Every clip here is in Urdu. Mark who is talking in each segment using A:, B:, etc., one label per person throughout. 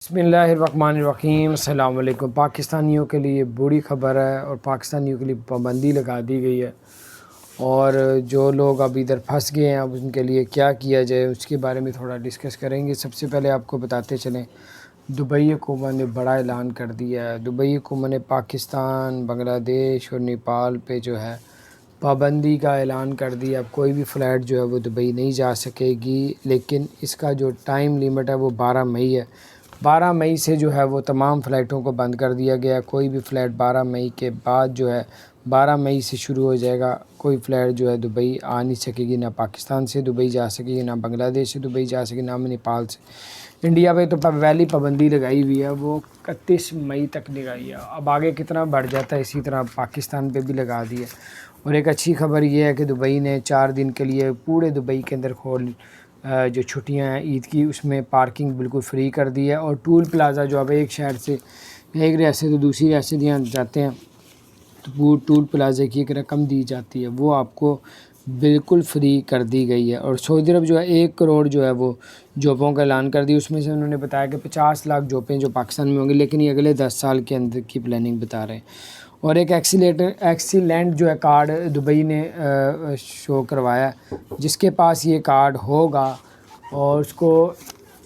A: بسم اللہ الرحمن الرحیم۔ السلام علیکم۔ پاکستانیوں کے لیے بری خبر ہے اور پاکستانیوں کے لیے پابندی لگا دی گئی ہے، اور جو لوگ اب ادھر پھنس گئے ہیں اب ان کے لیے کیا کیا جائے اس کے بارے میں تھوڑا ڈسکس کریں گے۔ سب سے پہلے آپ کو بتاتے چلیں، دبئی حکومت نے بڑا اعلان کر دیا ہے۔ دبئی حکومت نے پاکستان، بنگلہ دیش اور نیپال پہ جو ہے پابندی کا اعلان کر دیا۔ اب کوئی بھی فلائٹ جو ہے وہ دبئی نہیں جا سکے گی، لیکن اس کا جو ٹائم لیمٹ ہے وہ 12 مئی ہے۔ 12 مئی سے جو ہے وہ تمام فلائٹوں کو بند کر دیا گیا۔ کوئی بھی فلائٹ 12 مئی کے بعد جو ہے 12 مئی سے شروع ہو جائے گا، کوئی فلائٹ جو ہے دبئی آ نہیں سکے گی، نہ پاکستان سے دبئی جا سکے گی، نہ بنگلہ دیش سے دبئی جا سکے، نہ نیپال سے۔ انڈیا پہ تو پہلی پابندی لگائی ہوئی ہے، وہ 31 مئی تک لگائی ہے۔ اب آگے کتنا بڑھ جاتا ہے، اسی طرح پاکستان پہ بھی لگا دی ہے۔ اور ایک اچھی خبر یہ ہے کہ دبئی نے 4 دن کے لیے پورے دبئی کے اندر جو چھٹیاں ہیں عید کی، اس میں پارکنگ بالکل فری کر دی ہے۔ اور ٹول پلازا جو اب ایک شہر سے ایک ریاست سے دوسری ریاست یہاں جاتے ہیں تو وہ ٹول پلازے کی ایک رقم دی جاتی ہے، وہ آپ کو بالکل فری کر دی گئی ہے۔ اور سعودی عرب جو ہے 1 کروڑ جو ہے وہ جابوں کا اعلان کر دی، اس میں سے انہوں نے بتایا کہ 50 لاکھ جابیں جو پاکستان میں ہوں گی، لیکن یہ اگلے 10 سال کے اندر کی پلاننگ بتا رہے ہیں۔ اور ایک ایکسیلنٹ جو ہے کارڈ دبئی نے شو کروایا، جس کے پاس یہ کارڈ ہوگا اور اس کو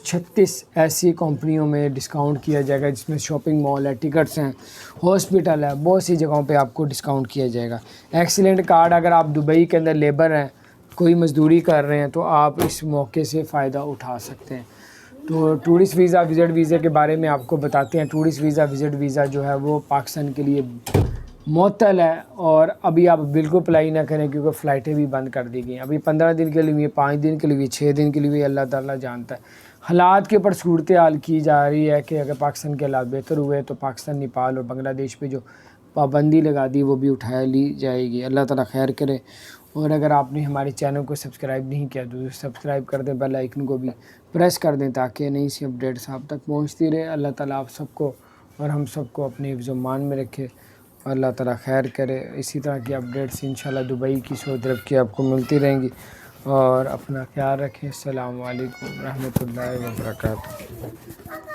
A: 36 ایسی کمپنیوں میں ڈسکاؤنٹ کیا جائے گا، جس میں شاپنگ مال ہے، ٹکٹس ہیں، ہاسپٹل ہے، بہت سی جگہوں پہ آپ کو ڈسکاؤنٹ کیا جائے گا۔ ایکسیلنٹ کارڈ اگر آپ دبئی کے اندر لیبر ہیں، کوئی مزدوری کر رہے ہیں، تو آپ اس موقع سے فائدہ اٹھا سکتے ہیں۔ تو ٹورسٹ ویزا وزٹ ویزے کے بارے میں آپ کو بتاتے ہیں۔ ٹورسٹ ویزا وزٹ ویزا جو ہے وہ پاکستان کے لیے معطل ہے، اور ابھی آپ بالکل اپلائی نہ کریں کیونکہ فلائٹیں بھی بند کر دی گئی ہیں۔ ابھی 15 دن کے لیے، 5 دن کے لیے، 6 دن کے لیے، اللہ تعالیٰ جانتا ہے۔ حالات کے اوپر صورتحال کی جا رہی ہے کہ اگر پاکستان کے حالات بہتر ہوئے تو پاکستان، نیپال اور بنگلہ دیش پہ جو پابندی لگا دی وہ بھی اٹھا لی جائے گی۔ اللہ تعالیٰ خیر کرے۔ اور اگر آپ نے ہمارے چینل کو سبسکرائب نہیں کیا تو سبسکرائب کر دیں، بیل آئیکن کو بھی پریس کر دیں تاکہ نئی سی اپڈیٹس آپ تک پہنچتی رہے۔ اللہ تعالیٰ آپ سب کو اور ہم سب کو اپنے حفظ و امان میں رکھے، اللہ تعالیٰ خیر کرے۔ اسی طرح کی اپڈیٹس انشاءاللہ دبئی کی، سعودی عرب کی آپ کو ملتی رہیں گی، اور اپنا خیال رکھیں۔ السلام علیکم ورحمۃ اللہ وبرکاتہ۔